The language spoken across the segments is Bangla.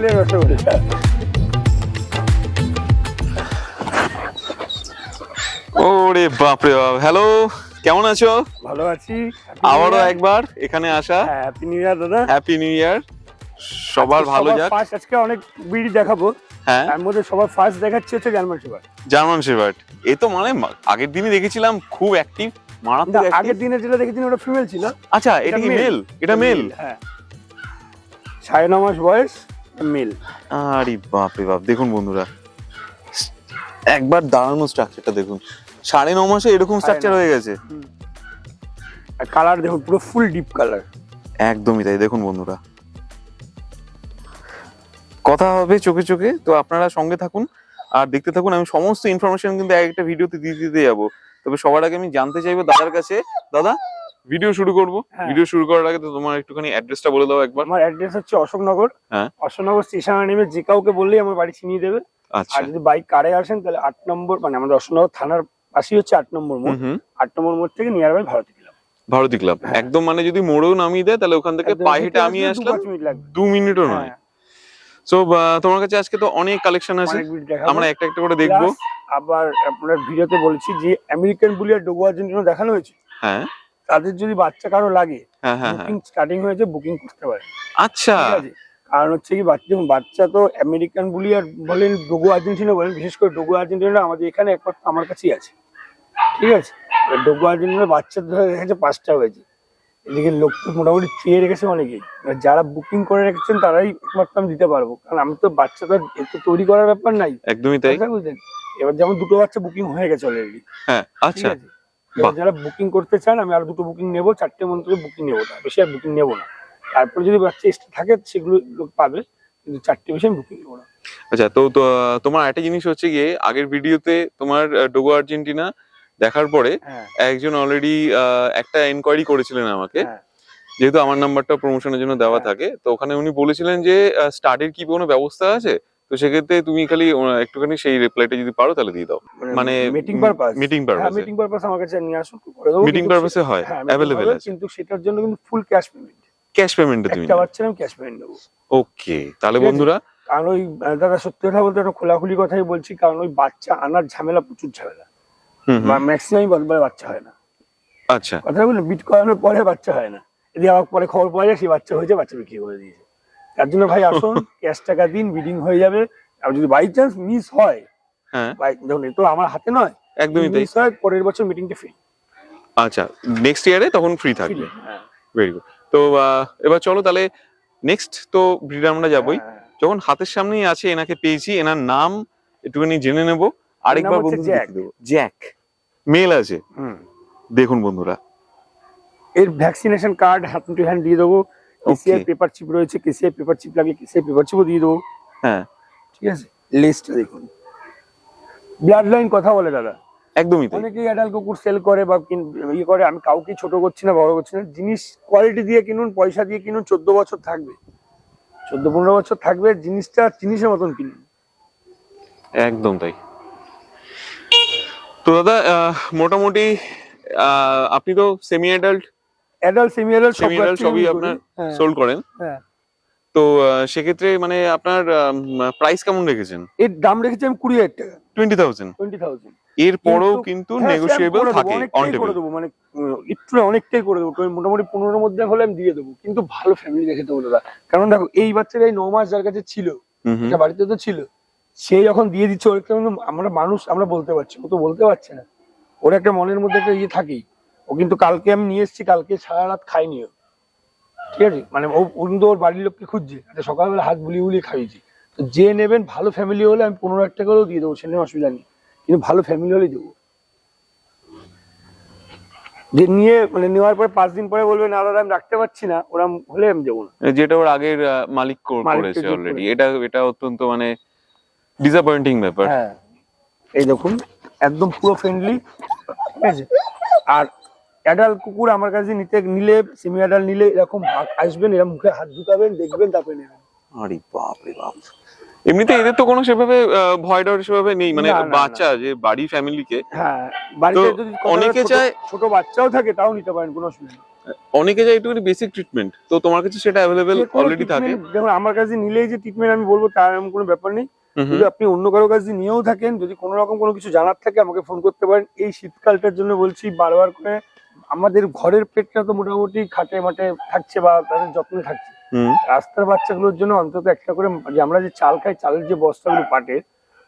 পুরুলিয়ার রসগোল্লা। ওরে বাপরে বাপ, হ্যালো, কেমন আছো? ভালো আছি। আবারও একবার এখানে আসা। হ্যাপি নিউ ইয়ার দাদা। হ্যাপি নিউ ইয়ার, সবার ভালো যাক। আজকে অনেক বিড়ি দেখাবো, হ্যাঁ, তার মধ্যে সবার ফার্স্ট দেখাচ্ছি হচ্ছে জার্মান শেফার্ড। জার্মান শেফার্ড, এ তো মানে আগের দিনই দেখেছিলাম খুব অ্যাক্টিভ, মারাত্মক অ্যাক্টিভ। আগের দিনে যেটা দেখেছিলাম ওটা ফিমেল ছিল। আচ্ছা, এটা কি মেল? এটা মেল, হ্যাঁ, 9.5 মাস বয়স, মেল। আরে বাপরে বাপ, দেখুন বন্ধুরা, একবার দাঁড়ানো স্ট্রাকচারটা দেখুন, 9.5 মাসে এরকম স্ট্রাকচার হয়ে গেছে। আর কালার দেখুন, পুরো ফুল ডিপ কালার। একদমই তাই, দেখুন বন্ধুরা, কথা হবে চোখে চোখে, তো আপনারা সঙ্গে থাকুন আর দেখতে থাকুন। আমি সমস্ত ইনফরমেশন কিন্তু একটা ভিডিওতে দিতে যাবো। তবে সবার আগে আমি জানতে চাইবো দাদার কাছে, দাদা ভিডিও শুরু করবো। ভিডিও শুরু করার আগে তো তোমার একটুখানি অ্যাড্রেসটা বলে দাও একবার। আমার অ্যাড্রেস হচ্ছে অশোকনগর। হ্যাঁ, অশোকনগর স্টেশনে নেমে যে কাউকে বললেই আমার বাড়ি চিনিয়ে দেবে। আচ্ছা, আর যদি বাইক কারে আসেন তাহলে 8 নম্বর, মানে আমাদের অশোকনগর থানার পাশেই হচ্ছে 8 নম্বর মোড়। 8 নম্বর মোড় থেকে nearby Bharati club. Bharati club একদম, মানে যদি মোড়েও নামিয়ে দেয় তাহলে ওখান থেকে পায়ে হেঁটে আমি আসলাম 2 মিনিটও নয়। সো তোমার কাছে আজকে তো অনেক কালেকশন আছে, আমরা একটা একটা করে দেখবো। আবার আপনার ভিডিওতে বলেছি যে আমেরিকান বুলি আর ডোগো আর্জেন্টিনা দেখানো হয়েছে। হ্যাঁ, তাদের যদি বাচ্চা কারো লাগে, হ্যাঁ, বুকিং স্টার্টিং হয়েছে, বুকিং করতে পারে। আচ্ছা, ঠিক আছে, কারণ হচ্ছে কি বাচ্চা তো আমেরিকান বুলি আর বলেন, ডোগো আর্জেন্টিনা বলেন, বিশেষ করে ডোগো আর্জেন্টিনা আমাদের এখানে একমাত্র আমার কাছেই আছে। ঠিক আছে, ডোগো আর্জেন্টিনার বাচ্চা ধরে রেখেছে 5টা হয়েছে। এদিকে লোক তো মোটামুটি চেয়ে রেখেছে অনেকেই, যারা বুকিং করে রেখেছেন তারাই একমাত্র আমি দিতে পারবো, কারণ আমি তো বাচ্চা তো একটু তৈরি করার ব্যাপার নাই। একদমই তাই, বুঝলেন। এবার যেমন 2টো বাচ্চা বুকিং হয়ে গেছে অলরেডি। হ্যাঁ, আচ্ছা, এবার যারা বুকিং করতে চান আমি আর 2টো বুকিং নেবো, 4টে মন্ত্র বুকিং নেবো না, বেশি আর বুকিং নেবো না। তারপরে যদি বাচ্চা এক্সট্রা থাকে সেগুলো লোক পাবে, কিন্তু 4টে বেশি আমি বুকিং নেবো না। আচ্ছা, তো তোমার একটা জিনিস হচ্ছে গিয়ে, আগের ভিডিওতে তোমার ডোগো আর্জেন্টিনা দেখার পরে একজন অলরেডি একটা এনকোয়ারি করেছিলেন আমাকে, যেহেতু আমার নাম্বারটা প্রমোশনের জন্য দেওয়া থাকে, তো ওখানে উনি বলেছিলেন যে স্টাডির কি কোনো ব্যবস্থা আছে, তো সেক্ষেত্রে তুমি খালি একটুখানি সেই রিপ্লাইটা যদি পারো তাহলে দিয়ে দাও। মানে মিটিং পারপাস, মিটিং পারপাস আমার কাছে নিয়ে আসুন, মিটিং পারপাসে হয়, अवेलेबल আছে, কিন্তু সেটার জন্য কিন্তু ফুল ক্যাশ পেমেন্ট। ক্যাশ পেমেন্টে তুমি একটা বাচ্চা আমি ক্যাশ পেমেন্ট নেবো। ওকে, তাহলে বন্ধুরা, কারণ ওই দাদা সত্যি কথা বলতে একটা খোলাখুলি কথাই বলছি, কারণ ওই বাচ্চা আনার ঝামেলা, প্রচুর ঝামেলা, ম্যাক্সিমাম বাচ্চা হয় না। আচ্ছা, কথা বলুন, বিট করানোর পরে বাচ্চা হয় না, যদি আবার পরে খবর পাওয়া যায় সেই বাচ্চা হয়েছে, বাচ্চা বিক্রি করে দিয়েছে। তার জন্য ভাই আসুন, ক্যাশ টাকা দিন, বিডিং হয়ে যাবে। আর যদি বাই চান্স মিস হয়, হ্যাঁ, দেখুন এ তো আমার হাতে নয়, একদমই তাই, মিস হয় পরের বছর মিটিংটা ফ্রি। আচ্ছা, নেক্সট ইয়ারে তখন ফ্রি থাকবে। Very good. তো এবার চলো তাহলে নেক্সট তো ব্রিডার আমরা যাবোই। যখন হাতের সামনেই আছে, এনাকে পেয়েছি, এনার নাম একটুখানি জেনে নেব। আরেকবার বন্ধু দেখিয়ে দেবো। জ্যাক, মেল আছে। দেখুন বন্ধুরা, এর vaccination card hand to hand দিয়ে দেবো। কেসিআই পেপার চিপ রয়েছে, কেসিআই পেপার চিপ লাগে, কেসিআই পেপার চিপও দিয়ে দেবো। হ্যাঁ, ঠিক আছে, লিস্টটা দেখুন, ব্লাড লাইন কথা বলে দাদা। একদমই তাই। অনেকেই অ্যাডাল কুকুর সেল করে বা ইয়ে করে, আমি কাউকে ছোট করছি না, বড় করছি না। জিনিস কোয়ালিটি দিয়ে কিনুন, পয়সা দিয়ে কিনুন, 14 বছর থাকবে, 14-15 বছর থাকবে, জিনিসটা জিনিসের মতন কিনুন। একদম তাই। তো দাদা মোটামুটি আপনি তো সেমি অ্যাডাল্ট, সেমি অ্যাডাল্ট সবই আপনার সোল্ড করেন। হ্যাঁ, তো সেক্ষেত্রে মানে আপনার প্রাইস কেমন রেখেছেন? এর দাম রেখেছি আমি 20,000 টাকা। 20,000 এর পরেও কিন্তু নেগোশিয়েবল থাকে, অন টেবিল করে দেবো, মানে একটু অনেকটাই করে দেবো, মোটামুটি 15-র মধ্যে হলে আমি দিয়ে দেবো, কিন্তু ভালো ফ্যামিলি দেখে দেবো দাদা। কারণ দেখো, এই বাচ্চাটা এই 9 মাস যার কাছে ছিল, এটা বাড়িতে তো ছিল, সে যখন দিয়ে দিচ্ছে, ওর একটা আমরা মানুষ, আমরা বলতে পারছি, ও তো বলতে পারছে না, ওর একটা মনের মধ্যে একটা ইয়ে থাকেই। ও কিন্তু কালকে আমি নিয়ে এসেছি, কালকে সারা রাত খাইনি ও। ঠিক আছে, মানে ও কিন্তু ওর বাড়ির লোককে খুঁজছে, আচ্ছা সকালবেলা হাত বুলিয়ে বুলিয়ে খাইয়েছি। তো যে নেবেন ভালো ফ্যামিলি হলে আমি 15,000 টাকা করেও দিয়ে দেবো, সে নিয়ে অসুবিধা নেই, কিন্তু ভালো ফ্যামিলি হলেই দেবো। যে নিয়ে মানে নেওয়ার পরে 5 দিন পরে বলবে না দাদা আমি রাখতে পারছি না, ওরা হলে আমি দেবো না। যেটা ওর আগের মালিক করেছে অলরেডি, এটা অত্যন্ত মানে ডিসঅ্যাপয়েন্টিং ব্যাপার। হ্যাঁ, এই দেখুন একদম পুরো ফ্রেন্ডলি। ঠিক আছে, আর অ্যাডাল্ট কুকুর আমার কাছে নিলে, সেমি অ্যাডাল্ট নিলে এরকম আসবেন, এরকম মুখে হাত ঢুকাবেন, দেখবেন, তারপরে নেবেন। আরে বাপ রে বাপ, এমনিতে এদের তো কোনো সেভাবে ভয় ডর সেভাবে নেই, মানে বাচ্চা যে বাড়ি ফ্যামিলিকে। হ্যাঁ, বাড়িতে যদি অনেকে চায় ছোট বাচ্চাও থাকে তাও নিতে পারেন, কোনো অসুবিধা নেই। অনেকে যায় একটু বেসিক ট্রিটমেন্ট, তো তোমার কাছে সেটা অ্যাভেলেবেল অলরেডি থাকে। যেমন আমার কাছে নিলেই যে ট্রিটমেন্ট আমি বলবো তার এমন কোনো ব্যাপার নেই। যদি আপনি অন্য কারো কাছে নিয়েও থাকেন, যদি কোনো রকম কোনো কিছু জানার থাকে আমাকে ফোন করতে পারেন। এই শীতকালটার জন্য বলছি বারবার করে, আমাদের ঘরের পেটটা তো মোটামুটি খাটে মাঠে থাকছে বা তাদের যত্নে থাকছে, রাস্তার বাচ্চাগুলোর জন্য অন্তত একটা করে, যে আমরা যে চাল খাই, চালের যে বস্তাগুলো পাটে,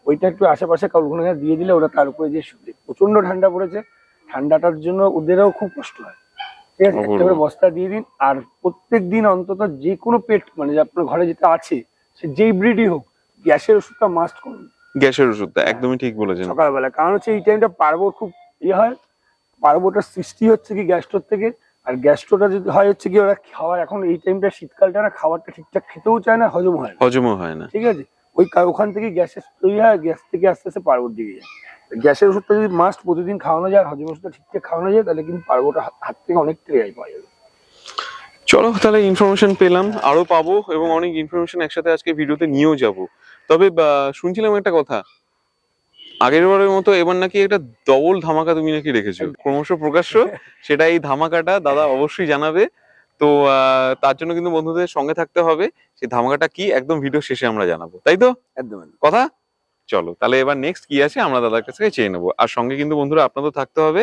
ওইটা একটু আশেপাশে কাউকে দিয়ে দিলে ওরা তার উপরে যে শুধু, প্রচন্ড ঠান্ডা পড়েছে, ঠান্ডাটার জন্য ওদেরও খুব কষ্ট হয়, ঠিক আছে, একটা করে বস্তা দিয়ে দিন। আর প্রত্যেক দিন অন্তত যে কোনো পেট, মানে যে আপনার ঘরে যেটা আছে সে যেই ব্রিডই হোক, গ্যাসের ওষুধটা মাস্ট করুন। গ্যাসের ওষুধটা একদমই ঠিক বলেছেন সকালবেলা, কারণ হচ্ছে এই টাইমটা পার্বর খুব হয়, পার্বটার সৃষ্টি হচ্ছে কি গ্যাস্ট্রোর থেকে। আর গ্যাস্ট্রোটা যদি হয় হচ্ছে কি ওরা খাওয়ার, এখন এই টাইমটা শীতকালটা না, খাবারটা ঠিকঠাক খেতেও চায় না, হজমও হয় না, ঠিক আছে, ওখান থেকে গ্যাসের তৈরি হয়, গ্যাস থেকে আস্তে আস্তে পার্বর দিকে যায়। গ্যাসের ওষুধটা যদি মাস্ট প্রতিদিন খাওয়ানো যায়, হজম ওষুধটা ঠিকঠাক খাওয়ানো যায়, তাহলে কিন্তু পার্বটা হাত থেকে অনেকটা রেহাই পাওয়া যাবে। চলো তাহলে ইনফরমেশন পেলাম, আরো পাবো, এবং অনেক ইনফরমেশন একসাথে আজকে ভিডিওতে নিয়েও যাব। তবে শুনছিলাম একটা কথা, আগের বারের মতো এবার নাকি একটা ডবল ধামাকা তুমি নাকি রেখেছো, ক্রমশ প্রকাশ্য, সেটা এই ধামাকাটা দাদা অবশ্যই জানাবে। তো তার জন্য কিন্তু বন্ধুদের সঙ্গে থাকতে হবে। সেই ধামাকাটা কি একদম ভিডিও শেষে আমরা জানাবো, তাই তো? একদম কথা। চলো তাহলে এবার নেক্সট কি আছে আমরা দাদার কাছ থেকে চেয়ে নেবো। আর সঙ্গে কিন্তু বন্ধুরা আপনাদের থাকতে হবে,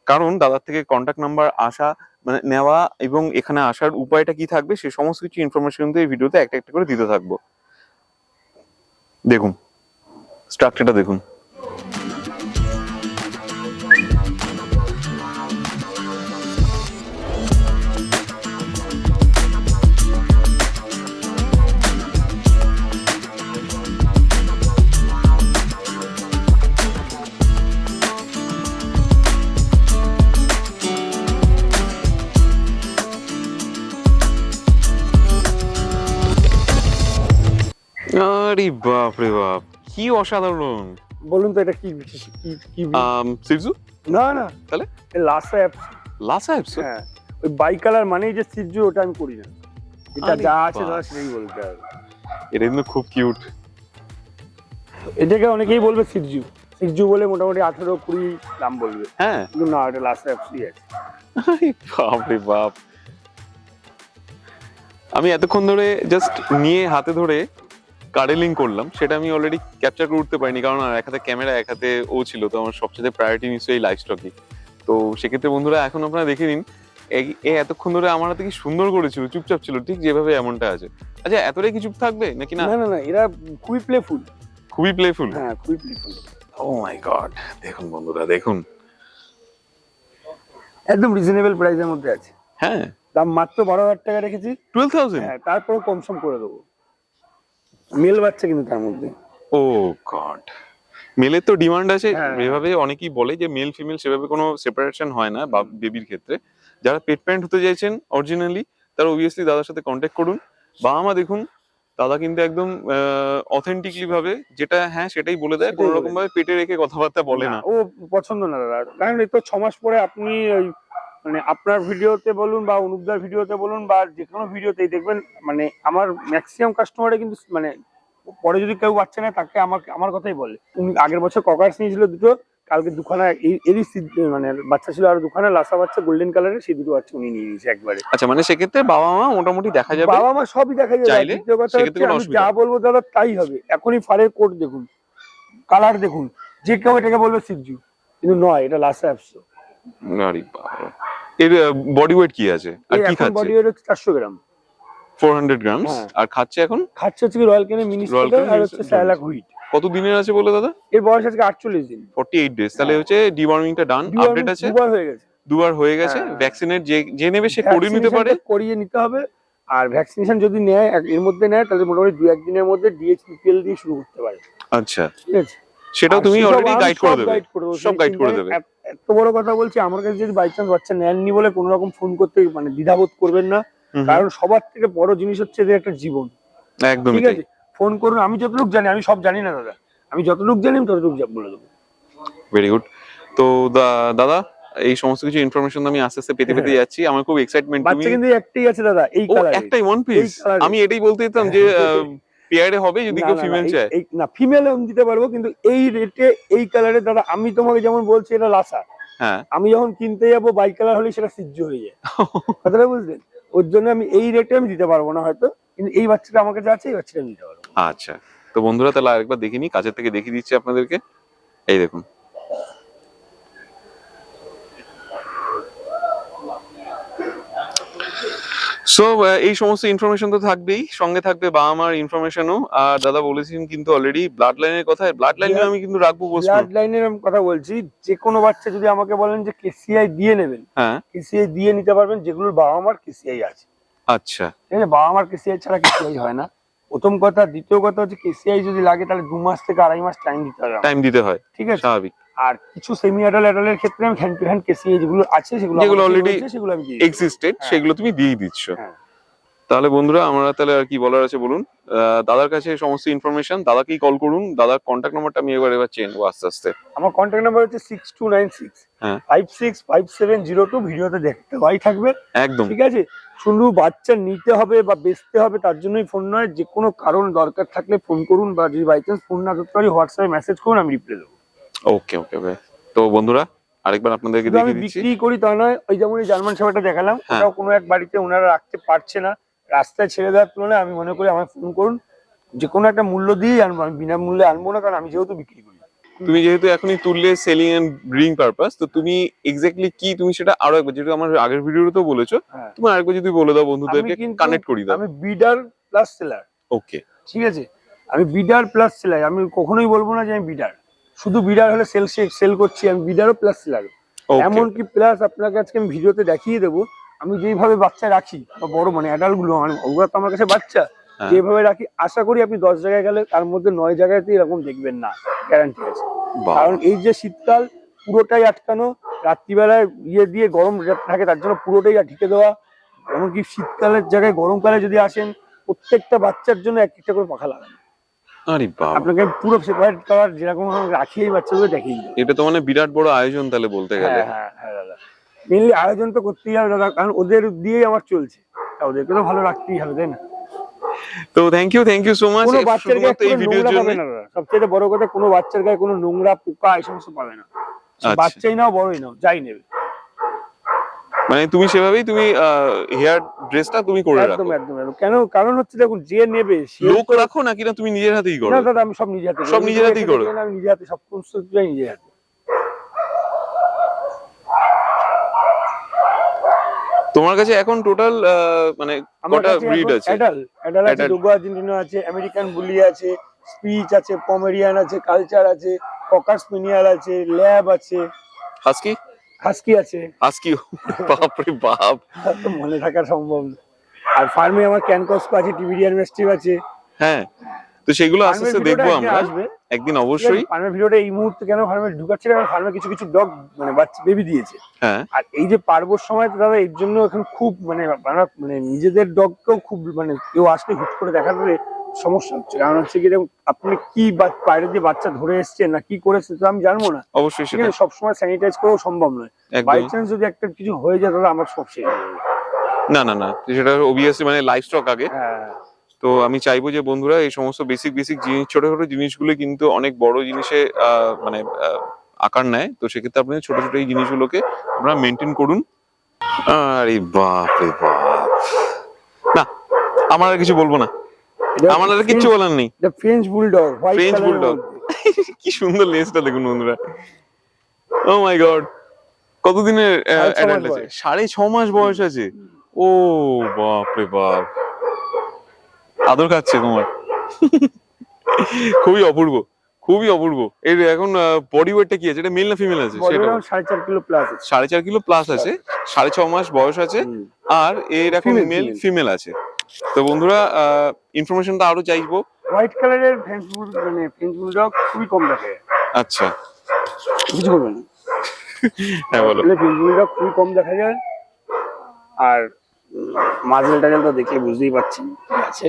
কারণ দাদার থেকে কন্ট্যাক্ট নাম্বার আসা, মানে নেওয়া এবং এখানে আসার উপায়টা কি থাকবে, সেই সমস্ত কিছু ইনফরমেশন কিন্তু এই ভিডিওতে একটা একটা করে দিতে থাকবো। দেখুন স্ট্রাকচারটা দেখুন, আরে বাপ রে বাপ, কি অসাধারণ! বলুন তো এটা কি কি সিজু? না না, তাহলে লাসা অ্যাপস। লাসা অ্যাপস? হ্যাঁ, ওই বাই কালার মানেই যে সিজু, ওটা আমি করি না, এটা আরে যা আছে বাহ। দাদা সেটাই বলতে হবে। এটা কিন্তু খুব কিউট। এটাকে অনেকেই বলবে সিজু, সিজু বলে মোটামুটি 18-20 দাম বলবে, হ্যাঁ, কিন্তু না, এটা লাসা অ্যাপসই আছে। আরে বাপ রে বাপ, আমি এতক্ষণ ধরে জাস্ট নিয়ে হাতে ধরে কার্ডেলিং করলাম, সেটা আমি অলরেডি ক্যাপচার করে উঠতে পারিনি, কারণ আর এক হাতে ক্যামেরা এক হাতে ও ছিল, তো আমার সবচেয়ে প্রায়োরিটি নিশ্চয়ই লাইভ স্টকই। তো সেক্ষেত্রে বন্ধুরা এখন আপনারা দেখে নিন, এ এতক্ষণ ধরে আমার হাতে কি সুন্দর করেছিল, চুপচাপ ছিল, ঠিক যেভাবে এমনটা আছে। আচ্ছা এতটাই কি চুপ থাকবে নাকি না? না না না, এরা খুবই প্লেফুল। খুবই প্লেফুল। হ্যাঁ, খুবই প্লেফুল। ও মাই গড, দেখুন বন্ধুরা দেখুন, একদম রিজনেবল প্রাইসের মধ্যে আছে। হ্যাঁ, দাম মাত্র 12,000 টাকা রেখেছি। 12,000? হ্যাঁ, তারপরে কম সম করে দেবো। মেল বাচ্চা কিন্তু তার মধ্যে। ও গড, মেলের তো ডিমান্ড আছে, হ্যাঁ। এভাবে অনেকেই বলে যে মেল ফিমেল সেভাবে কোনো সেপারেশন হয় না বা বেবির ক্ষেত্রে। যারা পেট প্যারেন্ট হতে চাইছেন অরিজিনালি, তারা অবভিয়াসলি দাদার সাথে কন্ট্যাক্ট করুন। বাবা মা দেখুন, দাদা কিন্তু একদম অথেন্টিকলি ভাবে যেটা হ্যাঁ সেটাই বলে দেয়, কোনো রকম ভাবে পেটে রেখে কথাবার্তা বলে না। ও পছন্দ না দাদা, কারণ এই তো 6 মাস পরে আপনি ওই, মানে আপনার ভিডিওতে বলুন বা অনুপদার ভিডিওতে বলুন বা যে কোনো ভিডিওতেই দেখবেন, মানে আমার ম্যাক্সিমাম কাস্টমারে কিন্তু, মানে পরে যদি কেউ বাচ্চা নেয় তাকে আমার কথাই বলে। উনি আগের বছর ককার্স নিয়েছিল দুটো, কালকে দুখানা এরই মানে বাচ্চা ছিল, আর দুখানা লাসা বাচ্চা গোল্ডেন কালারের, সেই দুটো বাচ্চা উনি নিয়ে নিয়েছে একবারে। আচ্ছা, মানে সেক্ষেত্রে বাবা মা মোটামুটি দেখা যাবে, বাবা মা সবই দেখা যাবে। চাইলে দ্বিতীয় কথা সেক্ষেত্রে হচ্ছে, কোনো আমি অসুবিধা যা বলবো দাদা তাই হবে। এখনই ফারের কোট দেখুন, কালার দেখুন, যে কেউ এটাকে বলবে সিজু, কিন্তু নয়, এটা লাসা অ্যাপস। আরে বাবা, এর বডি ওয়েট কি আছে আর কি খাচ্ছে? বডি ওয়েট হচ্ছে 400 গ্রাম, 400 গ্রামস। হ্যাঁ। আর খাচ্ছে এখন? খাচ্ছে হচ্ছে কি রয়্যাল কেনের মিনি স্টার আর হচ্ছে স্যালাক হুইট। কত দিনের আছে বলে দাদা? এর বয়স আজকে 48 দিন, 48 ডেজ। তাহলে হচ্ছে ডিওয়ার্মিংটা ডান, আপডেট আছে, দুবার হয়ে গেছে। দুবার হয়ে গেছে। হ্যাঁ। ভ্যাকসিনের যে নেবে সে করিয়ে নিতে পারে, করিয়ে নিতে হবে। আর ভ্যাকসিনেশন যদি নেয় এর মধ্যে নেয়, তাহলে মোটামুটি 2-1 দিনের মধ্যে ডিএইচপিএল দিয়ে শুরু করতে পারে। আচ্ছা, ঠিক আছে, সেটাও তুমি অলরেডি গাইড করে দেবে, সব গাইড করে দেবে। এত বড় কথা বলছি, আমার কাছে যদি বাই চান্স বাচ্চা নেননি বলে কোনো রকম ফোন করতে মানে দ্বিধাবোধ করবেন না, কারণ সবার থেকে বড় জিনিস হচ্ছে যে একটা জীবন। একদমই ঠিক আছে, ফোন করুন। আমি যতটুকু জানি, আমি সব জানি না দাদা, আমি যতটুকু জানি আমি ততটুকু বলে দেবো। Very good. তো দাদা এই সমস্ত কিছু ইনফরমেশন আমি আস্তে আস্তে পেতে পেতে যাচ্ছি, আমার খুব এক্সাইটমেন্ট। বাচ্চা কিন্তু একটাই আছে দাদা, এই কালারে, একটাই ওয়ান পিস। আমি এটাই বলতে দিতাম যে পেয়ারে হবে যদি কেউ ফিমেল চায়। না, ফিমেল আমি দিতে পারবো, কিন্তু এই রেটে এই কালারে দাদা, আমি তোমাকে যেমন বলছি এটা লাসা, হ্যাঁ আমি যখন কিনতে যাবো বাই কালার হলে সেটা সিজ্জ হয়ে যায়, কথাটা বুঝলেন? ওর জন্য আমি এই রেটে আমি দিতে পারবো না হয়তো, কিন্তু এই বাচ্চাটা আমার কাছে আছে, এই বাচ্চাটা আমি দিতে পারবো। আচ্ছা, তো বন্ধুরা তাহলে আরেকবার দেখে নিই, কাছের থেকে দেখিয়ে দিচ্ছি আপনাদেরকে। এই দেখুন, সো এই সমস্ত ইনফরমেশন তো থাকবেই, সঙ্গে থাকবে বাবা মার ইনফরমেশনও। আর দাদা বলেছেন কিন্তু অলরেডি ব্লাড লাইনের কথা, ব্লাড লাইন আমি কিন্তু রাখবো প্রশ্ন। ব্লাড লাইনের আমি কথা বলছি, যে কোনো বাচ্চা যদি আমাকে বলেন যে কেসিআই দিয়ে নেবেন, হ্যাঁ কেসিআই দিয়ে নিতে পারবেন, যেগুলোর বাবা মার কেসিআই আছে। আচ্ছা, ঠিক আছে, বাবা মার কেসিআই ছাড়া কেসিআই হয় না, প্রথম কথা। দ্বিতীয় কথা হচ্ছে কেসিআই যদি লাগে তাহলে 2 মাস থেকে 2.5 মাস টাইম দিতে হবে, টাইম দিতে হয়, ঠিক আছে? স্বাভাবিক। আর কিছু সেমি অ্যাডাল্টের ক্ষেত্রে আমি হ্যান্ড টু হ্যান্ড কেসিআই যেগুলো আছে, যেগুলো আমার অলরেডি রয়েছে, সেগুলো আমি দিয়ে দিই। এক্সিস্টেড সেগুলো তুমি দিয়ে দিচ্ছ। হ্যাঁ। তাহলে বন্ধুরা আমরা তাহলে আর কি বলার আছে বলুন। দাদার কাছে সমস্ত ইনফরমেশন, দাদাকেই কল করুন। দাদার কন্ট্যাক্ট নাম্বারটা আমি এবার চেয়ে নেবো আস্তে আস্তে। আমার কন্ট্যাক্ট নাম্বার হচ্ছে 6296 হ্যাঁ 565702। ভিডিওতে দেখতে পাই থাকবে একদম। ঠিক আছে। শুধু বাচ্চা নিতে হবে বা বেচতে হবে তার জন্যই ফোন নয়, যে কোনো কারণ দরকার থাকলে ফোন করুন, বা যদি বাই চান্স ফোন না করতে পারি হোয়াটসঅ্যাপে মেসেজ করুন, আমি রিপ্লাই দেবো। ওকে ওকে ভাই। তো বন্ধুরা আরেকবার আপনাদেরকে শুধু আমি দেখিয়ে দিচ্ছি। বিক্রি করি তা নয়, ওই যেমন এই জার্মান শেফার্ডটা দেখালাম, হ্যাঁ। ওটাও কোনো এক বাড়িতে ওনারা রাখতে পারছে না, রাস্তায় ছেড়ে দেওয়ার তুলনায় আমি মনে করি আমায় ফোন করুন, যে কোনো একটা মূল্য দিয়েই আনবো, আমি বিনা মূল্যে আনবো না, কারণ আমি যেহেতু বিক্রি করি। তুমি যেহেতু এখনই তুললে সেলিং এন্ড ব্রিডিং পারপাস, তো তুমি এক্স্যাক্টলি কি তুমি সেটা আরো একবার, যেহেতু আমার আগের ভিডিওতেও বলেছো, হ্যাঁ। তুমি আরেকবার যদি বলে দাও বন্ধুদেরকে, কানেক্ট করি দাও। আমি বিডার প্লাস সেলার, ওকে ঠিক আছে? আমি বিডার প্লাস সেলার, আমি কখনোই বলবো না যে আমি বিডার, শুধু বিডার হলে সেল করছি, আমি বিডারও প্লাস সেলার। এমনকি প্লাস আপনাকে আজকে আমি ভিডিওতে দেখিয়ে দেবো, আমি যেইভাবে বাচ্চা রাখি বা বড় মানে অ্যাডাল্ট গুলো, মানে ওগুলো তো আমার কাছে বাচ্চা, যেভাবে রাখি আশা করি আপনি 10 জায়গায় গেলে তার মধ্যে 9 জায়গাতেই এরকম দেখবেন না, গ্যারান্টি আছে। কারণ এই যে শীতকাল পুরোটাই আটকানো, রাত্রিবেলায় ইয়ে দিয়ে গরম থাকে তার জন্য পুরোটাই ঢেকে দেওয়া, এমনকি শীতকালের জায়গায় গরমকালে যদি আসেন প্রত্যেকটা বাচ্চার জন্য একটা করে পাখা লাগানো। আরে বাবা, আপনাকে পুরো সেপারেট করার যেরকম রাখি এই বাচ্চাগুলো দেখিয়ে দিই। এটা তো মানে বিরাট বড় আয়োজন তাহলে বলতে গেলে। হ্যাঁ হ্যাঁ দাদা, মেনলি আয়োজন তো করতেই হবে দাদা, কারণ ওদের দিয়েই আমার চলছে, ওদেরকে তো ভালো রাখতেই হবে, তাই না? তো থ্যাংক ইউ সো মাচ কোনো বাচ্চার গায়ে এই ভিডিওর নোংরা জন্য। পাবে না দাদা, সবচেয়ে বড় কথা, কোনো বাচ্চার গায়ে কোনো নোংরা পোকা এই সমস্ত পাবে না, আচ্ছা। বাচ্চাই নাও বড়ই নাও যাই নেবে। মানে তুমি সেভাবেই তুমি হেয়ার ড্রেসটা তুমি করে রাখো? একদম একদম একদম। কেন? কারণ হচ্ছে দেখুন, যে নেবে সে লোক রাখো নাকি না তুমি নিজের হাতেই করো? না দাদা, আমি সব নিজে হাতে, সব নিজের হাতেই করো? আমি নিজে হাতে সব কিছুই নিজে হাতে। তোমার কাছে এখন টোটাল মানে কটা ব্রিড আছে? অ্যাডাল আছে, ডোগো আর্জেন্টিনো আছে, আমেরিকান বুলি আছে, স্পিচ আছে, পমেরিয়ান আছে, কালচার আছে, ককার স্পেনিয়াল আছে, ল্যাব আছে, হাস্কি হাস্কি আছে। হাস্কি বাপ রে বাপ, তো মনে থাকা সম্ভব না। আর ফার্মে আমার ক্যানকস্কো আছে, টিবিডিয়ান ম্যাস্টিফ আছে। হ্যাঁ, তো সেগুলো আস্তে আস্তে দেখবো আমরা একদিন অবশ্যই। ফার্মের ভিডিওটা এই মুহূর্তে কেন ফার্মে ঢুকাচ্ছে না, ফার্মে কিছু কিছু ডগ মানে বাচ্চা বেবি দিয়েছে। হ্যাঁ, আর এই যে পার্বর সময় তো দাদা এর জন্য এখন খুব মানে আমরা মানে নিজেদের ডগকেও খুব মানে কেউ আসলে হুট করে দেখা দিলে সমস্যা হচ্ছে। কারণ হচ্ছে কি, আপনি কি বাইরে দিয়ে বাচ্চা ধরে এসছেন না কি করেছে তো আমি জানবো না, অবশ্যই সেটা সবসময় স্যানিটাইজ করাও সম্ভব নয়। বাই চান্স যদি একটা কিছু হয়ে যায় তাহলে আমার সব শেষ হয়ে যাবে। না না না, সেটা অবভিয়াসলি মানে লাইফ স্টক আগে। হ্যাঁ, তো আমি চাইবো যে বন্ধুরা এই সমস্ত বেসিক জিনিস, ছোট ছোট জিনিসগুলো কিন্তু অনেক বড় জিনিসে মানে আকার নেয়। তো সেক্ষেত্রে আপনি ছোট ছোট এই জিনিসগুলোকে আপনারা মেনটেন করুন। আরে বাপ রে বাপ, না আমার আর কিছু বলবো না, আমার আর কিছু বলার নেই। ফ্রেঞ্চ বুলডগ, ফ্রেঞ্চ বুলডগ, কি সুন্দর লেজটা দেখুন বন্ধুরা। ও মাই গড, কতদিনের অ্যাডাল্ট আছে? 6.5 মাস বয়স আছে। ও বাপ রে বাপ, আদর খাচ্ছে তোমার। খুবই অপূর্ব, খুবই অপূর্ব। এর এখন বডি ওয়েটটা কি আছে? এটা মেল না ফিমেল আছে? সেটা 4.5 কিলো প্লাস আছে। 4.5 কিলো প্লাস আছে, 6.5 মাস বয়স আছে, আর এর এখন মেল ফিমেল আছে। তো বন্ধুরা ইনফরমেশনটা আরো চাইবো। হোয়াইট কালারের ফ্রেঞ্চ বুলডগ খুবই কম দেখে। আচ্ছা, কিছু করবে না। হ্যাঁ বলো। ফ্রেঞ্চ বুলডগ খুবই কম দেখা যায়, আর মাজেল টাজেল তো দেখে বুঝতেই পারছেন আছে।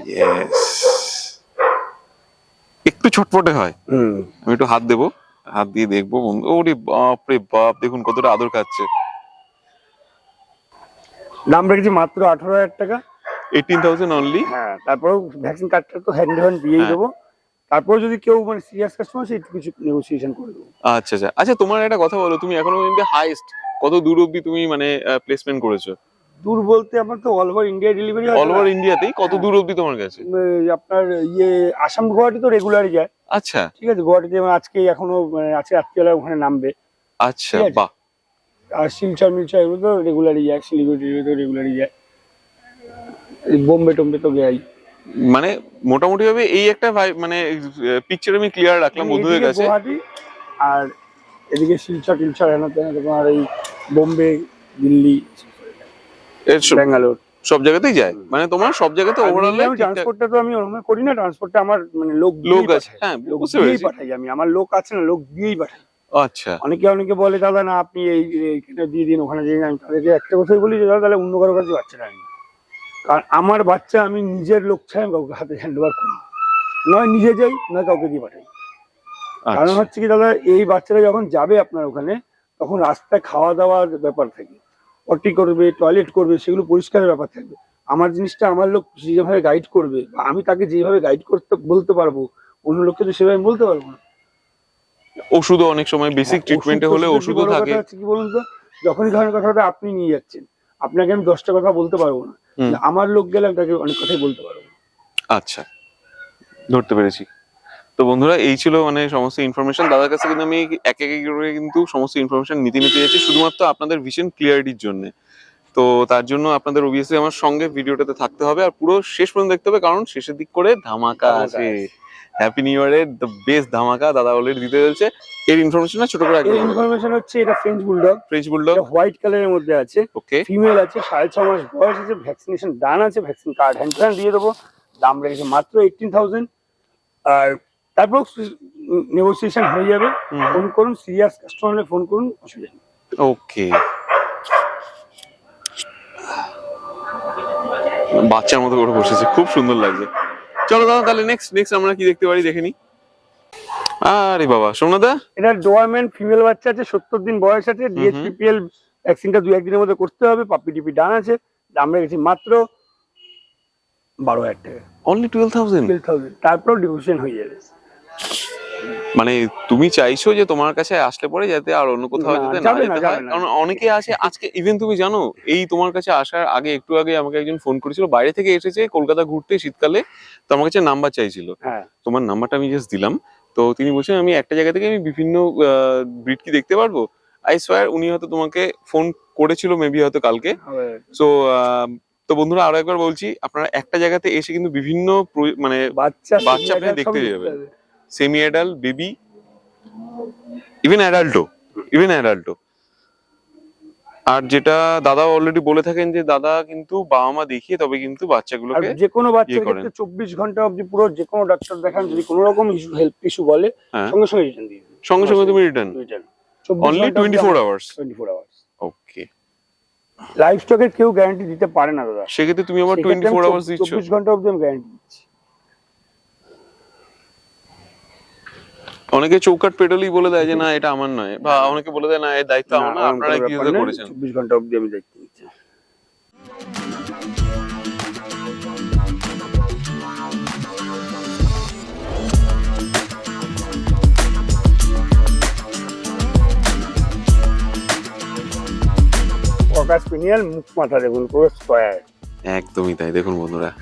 একটু ছটফটে হয়। আমি একটু হাত দেবো, হাত দিয়ে দেখবো বন্ধু। ওরে বাপ রে বাপ, দেখুন কতটা আদর খাচ্ছে। দাম রেখেছি মাত্র 18,000 টাকা, 18,000 অনলি। হ্যাঁ, তারপরেও ভ্যাকসিন কার্ডটা তো হ্যান্ড দিয়েই দেবো। তারপর যদি কেউ মানে সিরিয়াস কাস্টমার সেই কিছু নেগোসিয়েশন করে দেবো। আচ্ছা আচ্ছা আচ্ছা, তোমার একটা কথা বলো, তুমি এখনো পর্যন্ত হাইস্ট কত দূর অব্দি তুমি মানে প্লেসমেন্ট করেছো? দূর বলতে আমার তো অল ওভার ইন্ডিয়া ডেলিভারি হয়। অল ওভার ইন্ডিয়াতেই কত দূর অব্দি তোমার কাছে? আপনার আসাম গুয়াহাটি তো রেগুলারই যায়। আচ্ছা ঠিক আছে, গুয়াহাটিতে আজকে এখনো মানে আজকে রাত্রিবেলা ওখানে নামবে। আচ্ছা, ঠিক আছে। বাহ। আর শিলচর মিলচর এগুলো তো রেগুলারই যায়, শিলিগুড়ি তো রেগুলারই যায়, বোম্বে টোম্বে তো গেয়াই। মানে মোটামুটি ভাবে এই একটা মানে পিকচার আমি ক্লিয়ার রাখলাম বন্ধুদের এদিকে কাছে। গুয়াহাটি আর এদিকে শিলচর টিলচর তোমার এই বোম্বে, দিল্লি, ব্যাঙ্গালোর সব জায়গাতেই যায়, মানে তোমার সব জায়গাতে ওভারঅল ট্রান্সপোর্টটা তো আমি ওরকম করি না, ট্রান্সপোর্টটা আমার মানে লোক আছে। হ্যাঁ, লোক বুঝতে দিয়েই পেরেছি। পাঠাই আমি, আমার লোক আছে না, লোক দিয়েই পাঠাই। আচ্ছা, অনেকে বলে দাদা না আপনি এইখানে দিয়ে দিন ওখানে দিয়ে দিন, আমি তাদেরকে একটা কথাই বলি যে দাদা তাহলে অন্য কারো কাছে বাচ্চাটা আনি, কারণ আমার বাচ্চা আমি নিজের লোক ছাড়া কাউকে হাতে হ্যান্ড ওভার করি, নয় নিজে যাই নয় কাউকে দিয়ে পাঠাই। কারণ হচ্ছে কি দাদা, এই বাচ্চারা যখন যাবে আপনার ওখানে তখন রাস্তায় খাওয়া দাওয়ার ব্যাপার থাকে, পটি করবে, টয়লেট করবে, সেগুলো পরিষ্কারের ব্যাপার থাকবে। আমার জিনিসটা আমার লোক যেভাবে গাইড করবে বা আমি তাকে যেভাবে গাইড করতে বলতে পারবো, অন্য লোককে তো সেভাবে বলতে পারবো না। ওষুধও অনেক সময় বেসিক ট্রিটমেন্টে হলে ওষুধও থাকে। কি বলুন তো, যখনই ধরনের কথাটা আপনি নিয়ে যাচ্ছেন, আপনাকে আমি 10টা কথা বলতে পারবো না, আমার লোক গেলে আমি তাকে অনেক কথাই বলতে পারবো। আচ্ছা, ধরতে পেরেছি। তো বন্ধুরা, এই ছিল মানে সমস্ত ইনফরমেশন দাদার কাছে, কিন্তু আমি এক এক করে কিন্তু সমস্ত ইনফরমেশন নিতে যাচ্ছি শুধুমাত্র আপনাদের ভিশন ক্লিয়ারিটির জন্য। তো তার জন্য আপনাদের অবভিয়াসলি আমার সঙ্গে ভিডিওটাতে থাকতে হবে আর পুরো শেষ পর্যন্ত দেখতে হবে, কারণ শেষের দিক করে ধামাকা আছে। হ্যাপি নিউ ইয়ারের দ্য বেস্ট ধামাকা দাদা অলরেডি দিতে চলছে। এর ইনফরমেশনটা ছোট করে এর ইনফরমেশন হচ্ছে এটা ফ্রেঞ্চ বুলডগ। হোয়াইট কালারের মধ্যে আছে, ওকে, ফিমেল আছে, 6.5 মাস বয়স আছে, ভ্যাকসিনেশন ডান আছে, vaccine card hand to hand দিয়ে দেবো। দাম রেখেছে মাত্র 18,000। আর তারপর নেগোসিয়েশন হয়ে যাবে। ফোন করুন, সিরিয়াস কাস্টমার হলে ফোন করুন, অসুবিধা নেই। ওকে, বাচ্চার মতো করে বসেছে, খুব সুন্দর লাগছে। চলো দাদা, তাহলে নেক্সট আমরা কি দেখতে পারি দেখে নি। আরে বাবা, সোনাদা, এটা ডোয়ারম্যান ফিমেল বাচ্চা আছে, 70 দিন বয়স আছে, ডিএইচপিপিএল ভ্যাকসিনটা 2-1 দিনের মধ্যে করতে হবে। পাপ্পি টিপি ডান আছে, দাম রেখেছি মাত্র 12,000 টাকা। অনলি 12,000? তারপর ডিভিশন হয়ে যাবে। মানে তুমি চাইছো যে তোমার কাছে আসলে পরে যাতে আর অন্য কোথাও যেতে না যেতে হয়, কারণ অনেকে আসে। আজকে ইভেন তুমি জানো, এই তোমার কাছে আসার আগে একটু আগে আমাকে একজন ফোন করেছিল, বাইরে থেকে এসেছে কলকাতা ঘুরতে শীতকালে, তো আমার কাছে নাম্বার চাইছিল। তোমার নাম্বারটা আমি জাস্ট দিলাম, তো তিনি বলছেন আমি একটা জায়গা থেকে আমি বিভিন্ন ব্রিড কি দেখতে পারবো। আই সোয়ার উনি হয়তো তোমাকে ফোন করেছিল মেবি হয়তো কালকে। সো তো বন্ধুরা, আরো একবার বলছি, আপনারা একটা জায়গাতে এসে কিন্তু বিভিন্ন মানে বাচ্চা আপনি দেখতে যাবেন, সেমি অ্যাডাল্ট, বেবি, ইভেন অ্যাডাল্টো। আর যেটা দাদা অলরেডি বলে থাকেন যে দাদা কিন্তু বাবা মা দেখিয়ে তবে কিন্তু বাচ্চাগুলোকে, যে কোনো বাচ্চার ক্ষেত্রে 24 ঘন্টা অবধি পুরো যে কোনো ডাক্তার দেখান, যদি কোনো রকম হেল্প ইস্যু বলে সঙ্গে সঙ্গে রিটার্ন দিয়ে দেবে। সঙ্গে তুমি রিটার্ন অনলি 24 আওয়ার্স। ওকে, লাইভ স্টকের কেউ গ্যারান্টি দিতে পারে না দাদা, সেক্ষেত্রে তুমি আমার 24 আওয়ার্স দিচ্ছ। 24 ঘন্টা অবধি আমি গ্যারান্টি দিচ্ছি। অনেকে চৌকাট পেডালই বলে দেয় যে না এটা আমার নয়, বা অনেকে বলে দেয় না এর দায়িত্ব আমার না, আপনারা কি করেছেন। 24 ঘন্টা অবধি আমি দায়িত্ব নিচ্ছি। ককার স্পেনিয়াল, মুখ মাথা দেখুন পুরো স্কয়ার। একদমই তাই, দেখুন বন্ধুরা,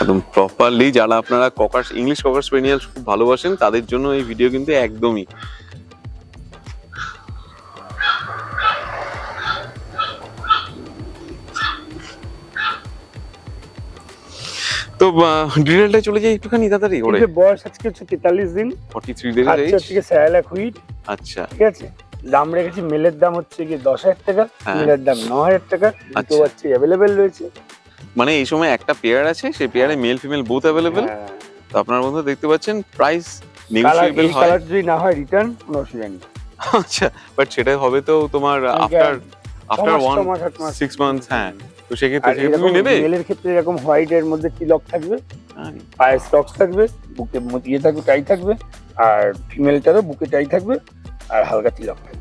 একদম প্রপারলি। যারা আপনারা ইংলিশ ককার স্পেনিয়াল খুব ভালোবাসেন তাদের জন্য এই ভিডিও কিন্তু একদমই। তো ডিটেইলটা চলে যাই একটুখানি তাড়াতাড়ি করে। বয়স আজকে হচ্ছে 43 দিন, 43 দিন এজ। আজকে স্যালাক হুইট। আচ্ছা, ঠিক আছে। দাম রেখেছি, মেলের দাম হচ্ছে কি 10,000 টাকা, ফিমেলের দাম 9,000 টাকা। দুটো বাচ্চা अवेलेबल রয়েছে। মানে এই সময় একটা পেয়ার আছে, সেই পেয়ারে মেল ফিমেল বোথ अवेलेबल। তো আপনারা বন্ধুরা দেখতে পাচ্ছেন, প্রাইস নেগোশিয়েবল হয়। কালার যদি না হয় রিটার্ন, কোনো অসুবিধা নেই। আচ্ছা, বাট সেটা হবে তো তোমার আফটার 6 মান্থস। হ্যাঁ, তো সেক্ষেত্রে তুমি নেবে। মেলের ক্ষেত্রে এরকম হোয়াইট এর মধ্যে টিলক থাকবে, পায়ে স্টক্স থাকবে, বুকে মতিয়ে থাকবে, টাই থাকবে, আর ফিমেলটারও বুকে টাই থাকবে আর হালকা টিলক থাকবে।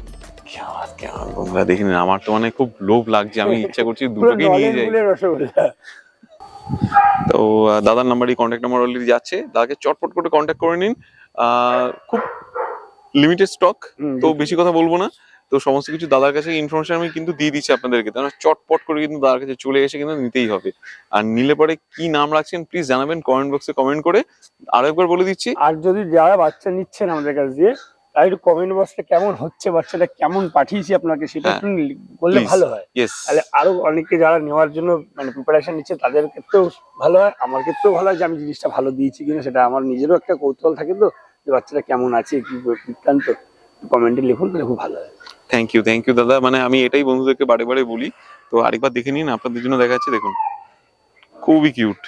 তোমরা দেখি না, আমার তো মানে খুব লোভ লাগছে, আমি ইচ্ছা করছি দুটোকে নিয়ে যাই। তো দাদার নাম্বারই কন্ট্যাক্ট নাম্বার অলরেডি যাচ্ছে, দাদাকে চটপট করে কন্ট্যাক্ট করে নিন। খুব লিমিটেড স্টক, তো বেশি কথা বলবো না। তো সমস্ত কিছু দাদার কাছে ইনফরমেশন আমি কিন্তু দিয়ে দিচ্ছি আপনাদেরকে, তাহলে চটপট করে কিন্তু দাদার কাছে চলে এসে কিন্তু নিতেই হবে। আর নিলে পরে কি নাম রাখছেন প্লিজ জানাবেন কমেন্ট বক্সে কমেন্ট করে। আরো একবার বলে দিচ্ছি, আর যদি যারা বাচ্চা নিচ্ছেন আমাদের কাছ দিয়ে, তাই একটু কমেন্ট বক্সে কেমন হচ্ছে, বাচ্চাটা কেমন পাঠিয়েছি আপনাকে, সেটা একটু বললে ভালো হয়। তাহলে আরো অনেকে যারা নেওয়ার জন্য মানে প্রিপারেশন নিচ্ছে তাদের ক্ষেত্রেও ভালো হয়, আমার ক্ষেত্রেও ভালো হয় যে আমি জিনিসটা ভালো দিয়েছি কিনা, সেটা আমার নিজেরও একটা কৌতূহল থাকে তো, যে বাচ্চাটা কেমন আছে কি বৃত্তান্ত, কমেন্টে লিখুন, তাহলে খুব ভালো হয়। থ্যাংক ইউ দাদা, মানে আমি এটাই বন্ধুদেরকে বারে বারে বলি। তো আরেকবার দেখে নিন, আপনাদের জন্য দেখা যাচ্ছে, দেখুন খুবই কিউট।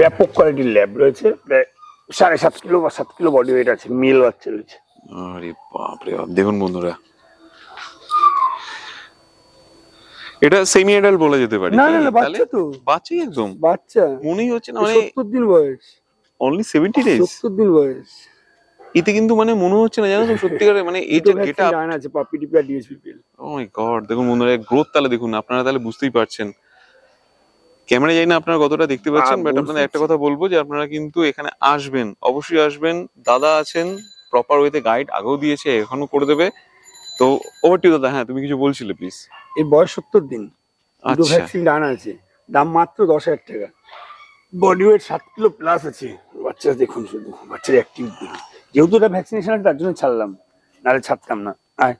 ব্যাপক কোয়ালিটির ল্যাব রয়েছে, প্রায় 7.5 কিলো বা 7 কিলো বডি ওয়েট আছে, মেল বাচ্চা রয়েছে। আরে বাপরে বাপ, দেখুন বন্ধুরা, এটা সেমি অ্যাডাল্ট বলা যেতে পারে। না না না, বাচ্চা তো, বাচ্চাই একদম, বাচ্চা মনেই হচ্ছে না, মানে 70 দিন বয়স, অনলি 70 ডেজ, 70 দিন বয়স। এতে কিন্তু মানে মনে হচ্ছে না, জানো তো সত্যিকারে, মানে এই যে গেটআপ আছে পাপি টিপি আর ডিএসপিপিএল। ও মাই গড, দেখুন বন্ধুরা গ্রোথ তাহলে দেখুন, আপনারা তাহলে বুঝতেই পারছেন। ক্যামেরা যাই না আপনারা কতটা দেখতে পাচ্ছেন, বাট আপনাদের একটা কথা বলবো যে আপনারা কিন্তু এখানে আসবেন, অবশ্যই আসবেন। দাদা আছেন, প্রপার ওয়েতে গাইড আগেও দিয়েছে, এখনো করে দেবে। তো ওভার টু দাদা। হ্যাঁ, তুমি কিছু বলছিলে প্লিজ। এর বয়স 70 দিন, দুটো আচ্ছা, ভ্যাকসিন ডান আছে, দাম মাত্র 10,000 টাকা, বডি ওয়েট 7 কিলো প্লাস আছে। বাচ্চা দেখুন, শুধু বাচ্চার অ্যাক্টিভ দেখুন, যেহেতু এটা ভ্যাকসিনেশন আছে তার জন্য ছাড়লাম, নাহলে ছাড়তাম না। আয়